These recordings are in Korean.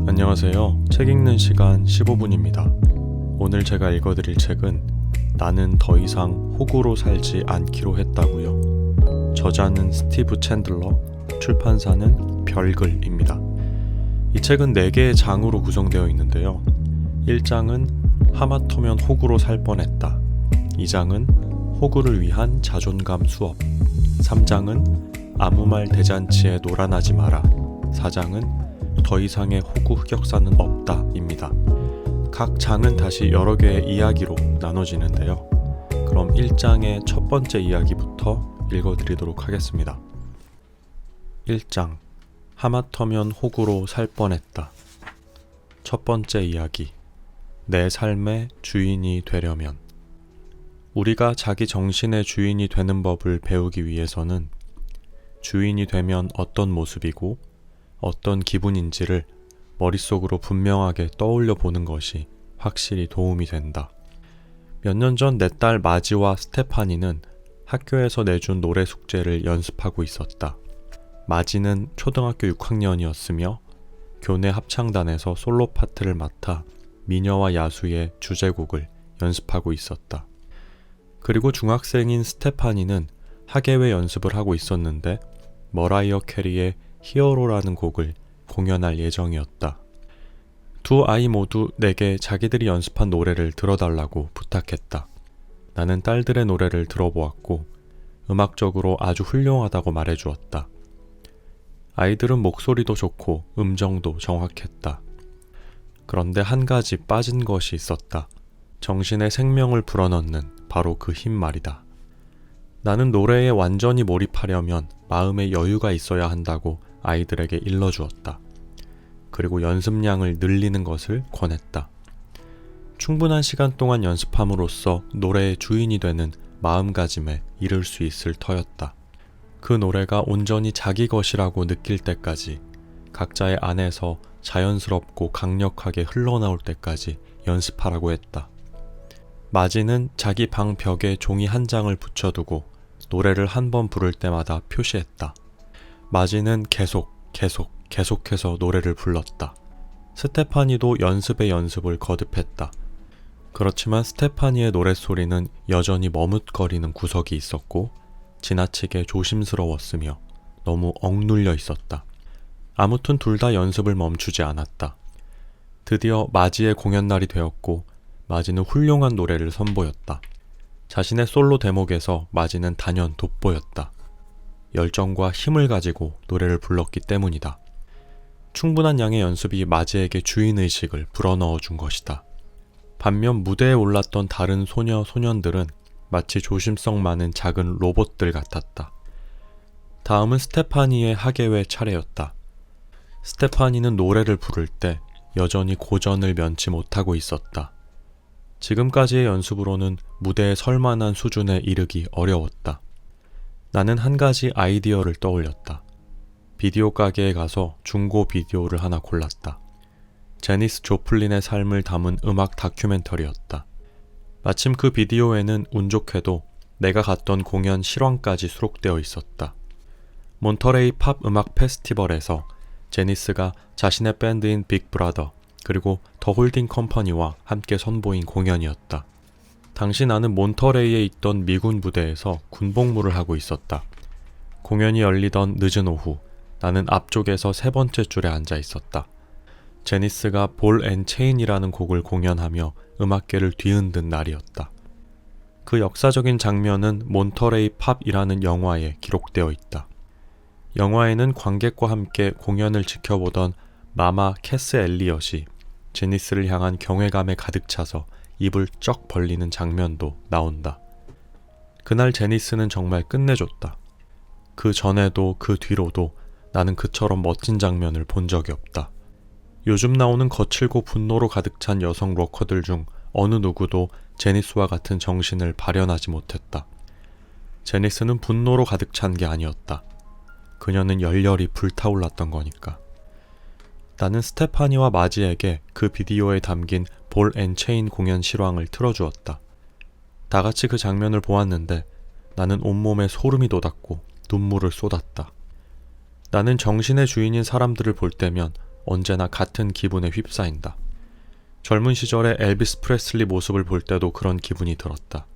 안녕하세요. 책 읽는 시간 15분입니다. 오늘 제가 읽어드릴 책은 나는 더 이상 호구로 살지 않기로 했다고요. 저자는 스티브 챈들러, 출판사는 별글입니다. 이 책은 4개의 장으로 구성되어 있는데요. 1장은 하마터면 호구로 살 뻔했다. 2장은 호구를 위한 자존감 수업. 3장은 아무 말 대잔치에 놀아나지 마라. 4장은 더 이상의 호구 흑역사는 없다 입니다. 각 장은 다시 여러 개의 이야기로 나눠지는데요. 그럼 1장의 첫 번째 이야기부터 읽어드리도록 하겠습니다. 1장 하마터면 호구로 살 뻔했다. 첫 번째 이야기, 내 삶의 주인이 되려면. 우리가 자기 정신의 주인이 되는 법을 배우기 위해서는 주인이 되면 어떤 모습이고 어떤 기분인지를 머릿속으로 분명하게 떠올려 보는 것이 확실히 도움이 된다. 몇 년 전 내 딸 마지와 스테파니는 학교에서 내준 노래 숙제를 연습하고 있었다. 마지는 초등학교 6학년이었으며 교내 합창단에서 솔로 파트를 맡아 미녀와 야수의 주제곡을 연습하고 있었다. 그리고 중학생인 스테파니는 학예회 연습을 하고 있었는데 머라이어 캐리의 히어로라는 곡을 공연할 예정이었다. 두 아이 모두 내게 자기들이 연습한 노래를 들어달라고 부탁했다. 나는 딸들의 노래를 들어보았고 음악적으로 아주 훌륭하다고 말해주었다. 아이들은 목소리도 좋고 음정도 정확했다. 그런데 한 가지 빠진 것이 있었다. 정신에 생명을 불어넣는 바로 그 힘 말이다. 나는 노래에 완전히 몰입하려면 마음의 여유가 있어야 한다고 아이들에게 일러주었다. 그리고 연습량을 늘리는 것을 권했다. 충분한 시간 동안 연습함으로써 노래의 주인이 되는 마음가짐에 이를 수 있을 터였다. 그 노래가 온전히 자기 것이라고 느낄 때까지, 각자의 안에서 자연스럽고 강력하게 흘러나올 때까지 연습하라고 했다. 마지는 자기 방 벽에 종이 한 장을 붙여두고 노래를 한 번 부를 때마다 표시했다. 마지는 계속해서 노래를 불렀다. 스테파니도 연습의 연습을 거듭했다. 그렇지만 스테파니의 노랫소리는 여전히 머뭇거리는 구석이 있었고 지나치게 조심스러웠으며 너무 억눌려 있었다. 아무튼 둘 다 연습을 멈추지 않았다. 드디어 마지의 공연날이 되었고 마지는 훌륭한 노래를 선보였다. 자신의 솔로 대목에서 마지는 단연 돋보였다. 열정과 힘을 가지고 노래를 불렀기 때문이다. 충분한 양의 연습이 마지에게 주인의식을 불어넣어 준 것이다. 반면 무대에 올랐던 다른 소녀, 소년들은 마치 조심성 많은 작은 로봇들 같았다. 다음은 스테파니의 학예회 차례였다. 스테파니는 노래를 부를 때 여전히 고전을 면치 못하고 있었다. 지금까지의 연습으로는 무대에 설 만한 수준에 이르기 어려웠다. 나는 한 가지 아이디어를 떠올렸다. 비디오 가게에 가서 중고 비디오를 하나 골랐다. 제니스 조플린의 삶을 담은 음악 다큐멘터리였다. 마침 그 비디오에는 운 좋게도 내가 갔던 공연 실황까지 수록되어 있었다. 몬터레이 팝 음악 페스티벌에서 제니스가 자신의 밴드인 빅브라더 그리고 더 홀딩 컴퍼니와 함께 선보인 공연이었다. 당시 나는 몬터레이에 있던 미군 부대에서 군복무를 하고 있었다. 공연이 열리던 늦은 오후, 나는 앞쪽에서 3번째 줄에 앉아 있었다. 제니스가 볼 앤 체인이라는 곡을 공연하며 음악계를 뒤흔든 날이었다. 그 역사적인 장면은 몬터레이 팝이라는 영화에 기록되어 있다. 영화에는 관객과 함께 공연을 지켜보던 마마 캐스 엘리엇이 제니스를 향한 경외감에 가득 차서 입을 쩍 벌리는 장면도 나온다. 그날 제니스는 정말 끝내줬다. 그 전에도 그 뒤로도 나는 그처럼 멋진 장면을 본 적이 없다. 요즘 나오는 거칠고 분노로 가득 찬 여성 록커들 중 어느 누구도 제니스와 같은 정신을 발현하지 못했다. 제니스는 분노로 가득 찬 게 아니었다. 그녀는 열렬히 불타올랐던 거니까. 나는 스테파니와 마지에게 그 비디오에 담긴 볼 앤 체인 공연 실황을 틀어주었다. 다 같이 그 장면을 보았는데 나는 온몸에 소름이 돋았고 눈물을 쏟았다. 나는 정신의 주인인 사람들을 볼 때면 언제나 같은 기분에 휩싸인다. 젊은 시절에 엘비스 프레슬리 모습을 볼 때도 그런 기분이 들었다.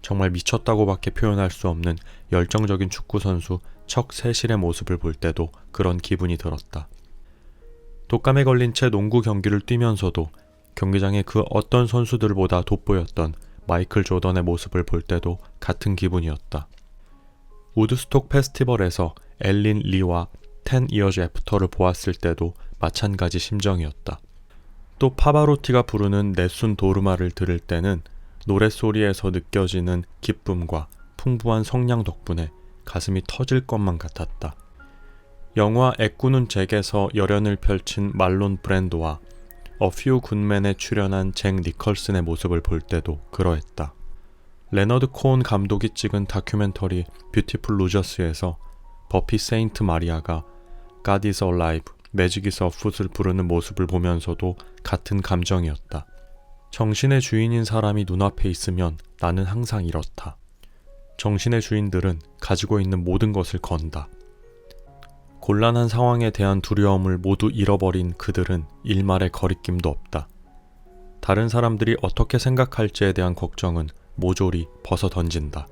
정말 미쳤다고밖에 표현할 수 없는 열정적인 축구선수 척 세실의 모습을 볼 때도 그런 기분이 들었다. 독감에 걸린 채 농구 경기를 뛰면서도 경기장에 그 어떤 선수들보다 돋보였던 마이클 조던의 모습을 볼 때도 같은 기분이었다. 우드스톡 페스티벌에서 엘린 리와 10 Years After를 보았을 때도 마찬가지 심정이었다. 또 파바로티가 부르는 네순 도르마를 들을 때는 노랫소리에서 느껴지는 기쁨과 풍부한 성량 덕분에 가슴이 터질 것만 같았다. 영화 애꾸는 잭에서 열연을 펼친 말론 브랜도와 A Few Good Men에 출연한 잭 니컬슨의 모습을 볼 때도 그러했다. 레너드 코온 감독이 찍은 다큐멘터리 뷰티풀 루저스에서 버피 세인트 마리아가 God is Alive, Magic is Afoot을 부르는 모습을 보면서도 같은 감정이었다. 정신의 주인인 사람이 눈앞에 있으면 나는 항상 이렇다. 정신의 주인들은 가지고 있는 모든 것을 건다. 곤란한 상황에 대한 두려움을 모두 잃어버린 그들은 일말의 거리낌도 없다. 다른 사람들이 어떻게 생각할지에 대한 걱정은 모조리 벗어던진다.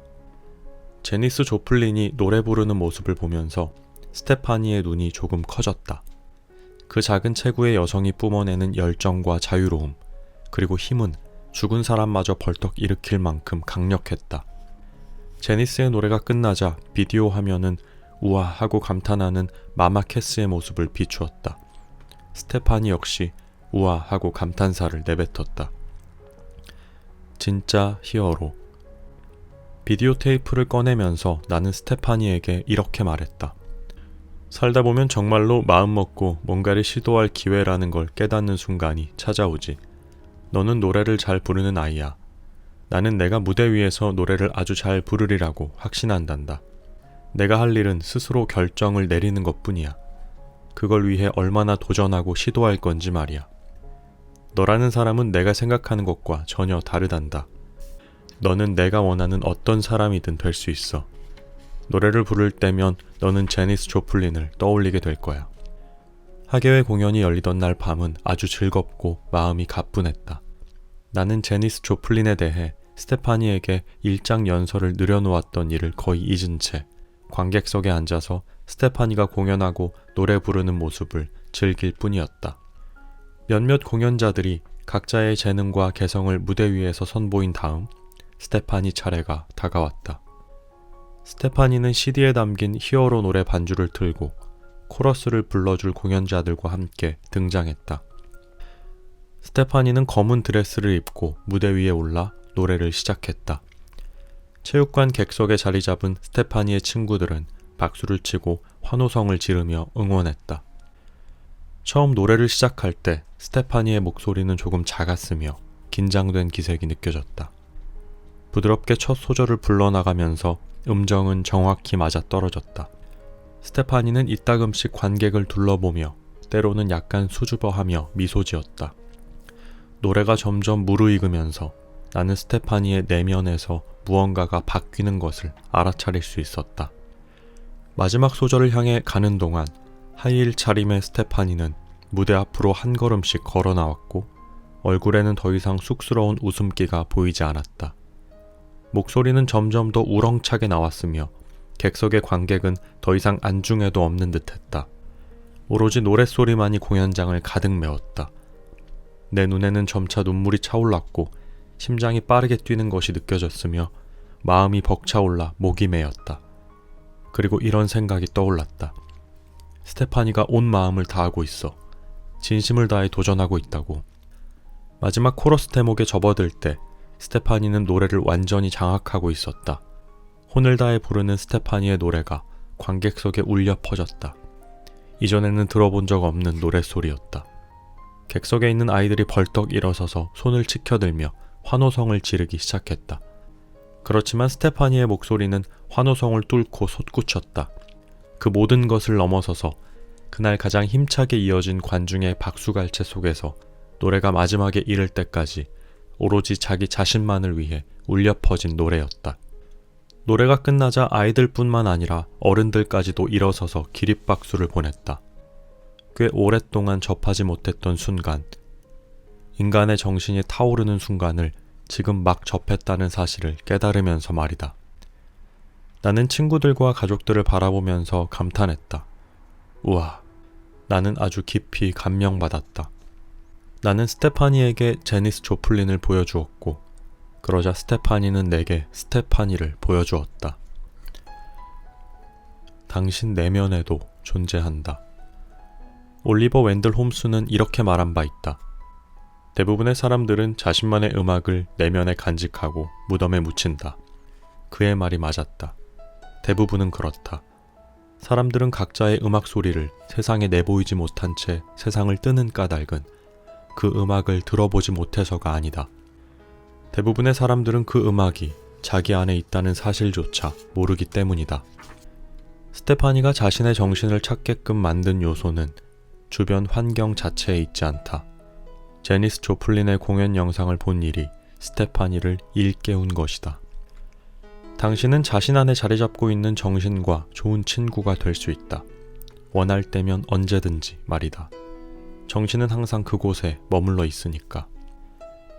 제니스 조플린이 노래 부르는 모습을 보면서 스테파니의 눈이 조금 커졌다. 그 작은 체구의 여성이 뿜어내는 열정과 자유로움, 그리고 힘은 죽은 사람마저 벌떡 일으킬 만큼 강력했다. 제니스의 노래가 끝나자 비디오 화면은 우와 하고 감탄하는 마마 캐스의 모습을 비추었다. 스테파니 역시 우와 하고 감탄사를 내뱉었다. 진짜 히어로. 비디오 테이프를 꺼내면서 나는 스테파니에게 이렇게 말했다. 살다 보면 정말로 마음먹고 뭔가를 시도할 기회라는 걸 깨닫는 순간이 찾아오지. 너는 노래를 잘 부르는 아이야. 나는 내가 무대 위에서 노래를 아주 잘 부르리라고 확신한단다. 내가 할 일은 스스로 결정을 내리는 것뿐이야. 그걸 위해 얼마나 도전하고 시도할 건지 말이야. 너라는 사람은 내가 생각하는 것과 전혀 다르단다. 너는 내가 원하는 어떤 사람이든 될 수 있어. 노래를 부를 때면 너는 제니스 조플린을 떠올리게 될 거야. 하계회 공연이 열리던 날 밤은 아주 즐겁고 마음이 가뿐했다. 나는 제니스 조플린에 대해 스테파니에게 일장 연설을 늘여놓았던 일을 거의 잊은 채 관객석에 앉아서 스테파니가 공연하고 노래 부르는 모습을 즐길 뿐이었다. 몇몇 공연자들이 각자의 재능과 개성을 무대 위에서 선보인 다음 스테파니 차례가 다가왔다. 스테파니는 CD에 담긴 히어로 노래 반주를 틀고 코러스를 불러줄 공연자들과 함께 등장했다. 스테파니는 검은 드레스를 입고 무대 위에 올라 노래를 시작했다. 체육관 객석에 자리 잡은 스테파니의 친구들은 박수를 치고 환호성을 지르며 응원했다. 처음 노래를 시작할 때 스테파니의 목소리는 조금 작았으며 긴장된 기색이 느껴졌다. 부드럽게 첫 소절을 불러나가면서 음정은 정확히 맞아떨어졌다. 스테파니는 이따금씩 관객을 둘러보며 때로는 약간 수줍어하며 미소 지었다. 노래가 점점 무르익으면서 나는 스테파니의 내면에서 무언가가 바뀌는 것을 알아차릴 수 있었다. 마지막 소절을 향해 가는 동안 하이힐 차림의 스테파니는 무대 앞으로 한 걸음씩 걸어 나왔고 얼굴에는 더 이상 쑥스러운 웃음기가 보이지 않았다. 목소리는 점점 더 우렁차게 나왔으며 객석의 관객은 더 이상 안중에도 없는 듯했다. 오로지 노랫소리만이 공연장을 가득 메웠다. 내 눈에는 점차 눈물이 차올랐고 심장이 빠르게 뛰는 것이 느껴졌으며 마음이 벅차올라 목이 메였다. 그리고 이런 생각이 떠올랐다. 스테파니가 온 마음을 다하고 있어. 진심을 다해 도전하고 있다고. 마지막 코러스 대목에 접어들 때 스테파니는 노래를 완전히 장악하고 있었다. 혼을 다해 부르는 스테파니의 노래가 관객석에 울려 퍼졌다. 이전에는 들어본 적 없는 노랫소리였다. 객석에 있는 아이들이 벌떡 일어서서 손을 치켜들며 환호성을 지르기 시작했다. 그렇지만 스테파니의 목소리는 환호성을 뚫고 솟구쳤다. 그 모든 것을 넘어서서 그날 가장 힘차게 이어진 관중의 박수갈채 속에서 노래가 마지막에 이를 때까지 오로지 자기 자신만을 위해 울려 퍼진 노래였다. 노래가 끝나자 아이들뿐만 아니라 어른들까지도 일어서서 기립박수를 보냈다. 꽤 오랫동안 접하지 못했던 순간, 인간의 정신이 타오르는 순간을 지금 막 접했다는 사실을 깨달으면서 말이다. 나는 친구들과 가족들을 바라보면서 감탄했다. 우와, 나는 아주 깊이 감명받았다. 나는 스테파니에게 제니스 조플린을 보여주었고, 그러자 스테파니는 내게 스테파니를 보여주었다. 당신 내면에도 존재한다. 올리버 웬들 홈스는 이렇게 말한 바 있다. 대부분의 사람들은 자신만의 음악을 내면에 간직하고 무덤에 묻힌다. 그의 말이 맞았다. 대부분은 그렇다. 사람들은 각자의 음악 소리를 세상에 내보이지 못한 채 세상을 뜨는 까닭은 그 음악을 들어보지 못해서가 아니다. 대부분의 사람들은 그 음악이 자기 안에 있다는 사실조차 모르기 때문이다. 스테파니가 자신의 정신을 찾게끔 만든 요소는 주변 환경 자체에 있지 않다. 제니스 조플린의 공연 영상을 본 일이 스테파니를 일깨운 것이다. 당신은 자신 안에 자리 잡고 있는 정신과 좋은 친구가 될 수 있다. 원할 때면 언제든지 말이다. 정신은 항상 그곳에 머물러 있으니까.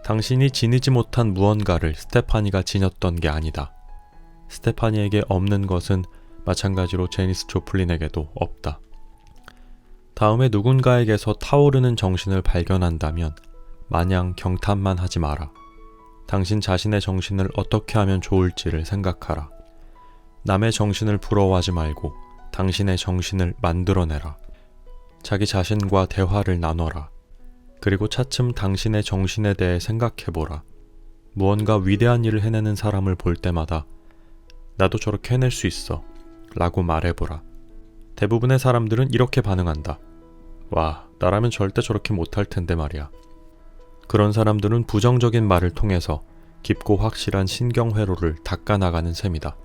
당신이 지니지 못한 무언가를 스테파니가 지녔던 게 아니다. 스테파니에게 없는 것은 마찬가지로 제니스 조플린에게도 없다. 다음에 누군가에게서 타오르는 정신을 발견한다면 마냥 경탄만 하지 마라. 당신 자신의 정신을 어떻게 하면 좋을지를 생각하라. 남의 정신을 부러워하지 말고 당신의 정신을 만들어내라. 자기 자신과 대화를 나눠라. 그리고 차츰 당신의 정신에 대해 생각해보라. 무언가 위대한 일을 해내는 사람을 볼 때마다 나도 저렇게 해낼 수 있어 라고 말해보라. 대부분의 사람들은 이렇게 반응한다. 와, 나라면 절대 저렇게 못할 텐데 말이야. 그런 사람들은 부정적인 말을 통해서 깊고 확실한 신경회로를 닦아나가는 셈이다.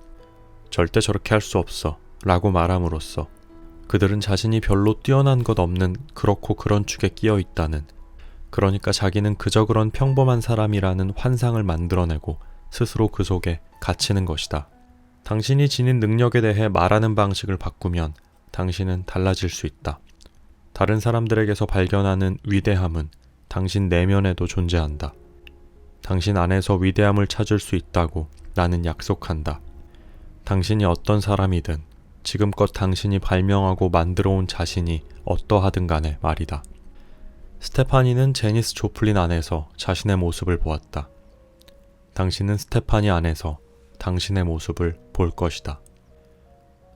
절대 저렇게 할 수 없어 라고 말함으로써 그들은 자신이 별로 뛰어난 것 없는 그렇고 그런 축에 끼어 있다는, 그러니까 자기는 그저 그런 평범한 사람이라는 환상을 만들어내고 스스로 그 속에 갇히는 것이다. 당신이 지닌 능력에 대해 말하는 방식을 바꾸면 당신은 달라질 수 있다. 다른 사람들에게서 발견하는 위대함은 당신 내면에도 존재한다. 당신 안에서 위대함을 찾을 수 있다고 나는 약속한다. 당신이 어떤 사람이든 지금껏 당신이 발명하고 만들어온 자신이 어떠하든 간에 말이다. 스테파니는 제니스 조플린 안에서 자신의 모습을 보았다. 당신은 스테파니 안에서 당신의 모습을 볼 것이다.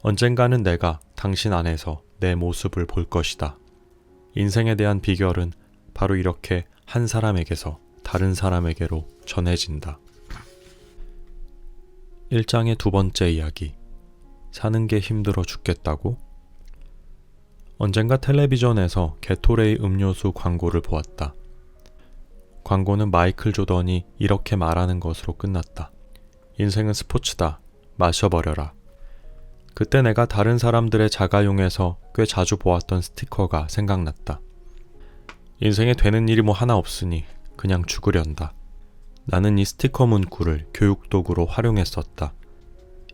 언젠가는 내가 당신 안에서 내 모습을 볼 것이다. 인생에 대한 비결은 바로 이렇게 한 사람에게서 다른 사람에게로 전해진다. 1장의 두 번째 이야기. 사는 게 힘들어 죽겠다고? 언젠가 텔레비전에서 게토레이 음료수 광고를 보았다. 광고는 마이클 조던이 이렇게 말하는 것으로 끝났다. 인생은 스포츠다. 마셔버려라. 그때 내가 다른 사람들의 자가용에서 꽤 자주 보았던 스티커가 생각났다. 인생에 되는 일이 뭐 하나 없으니 그냥 죽으련다. 나는 이 스티커 문구를 교육도구로 활용했었다.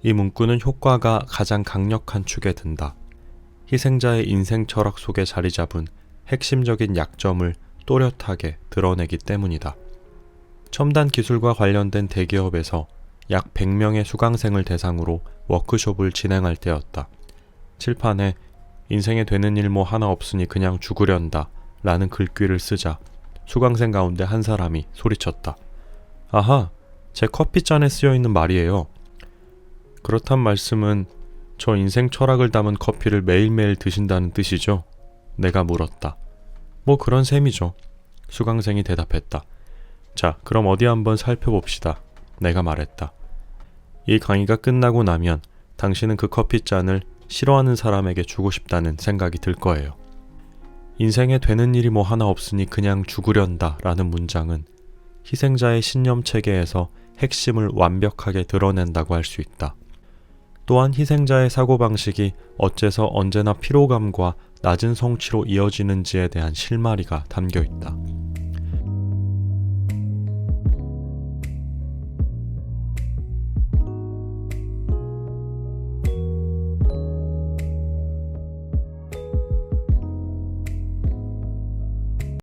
이 문구는 효과가 가장 강력한 축에 든다. 희생자의 인생 철학 속에 자리 잡은 핵심적인 약점을 또렷하게 드러내기 때문이다. 첨단 기술과 관련된 대기업에서 약 100명의 수강생을 대상으로 워크숍을 진행할 때였다. 칠판에 인생에 되는 일 뭐 하나 없으니 그냥 죽으련다 라는 글귀를 쓰자 수강생 가운데 한 사람이 소리쳤다. 아하, 제 커피잔에 쓰여있는 말이에요. 그렇단 말씀은 저 인생 철학을 담은 커피를 매일매일 드신다는 뜻이죠? 내가 물었다. 뭐 그런 셈이죠. 수강생이 대답했다. 자, 그럼 어디 한번 살펴봅시다. 내가 말했다. 이 강의가 끝나고 나면 당신은 그 커피잔을 싫어하는 사람에게 주고 싶다는 생각이 들 거예요. 인생에 되는 일이 뭐 하나 없으니 그냥 죽으련다 라는 문장은 희생자의 신념 체계에서 핵심을 완벽하게 드러낸다고 할 수 있다. 또한 희생자의 사고방식이 어째서 언제나 피로감과 낮은 성취로 이어지는지에 대한 실마리가 담겨 있다.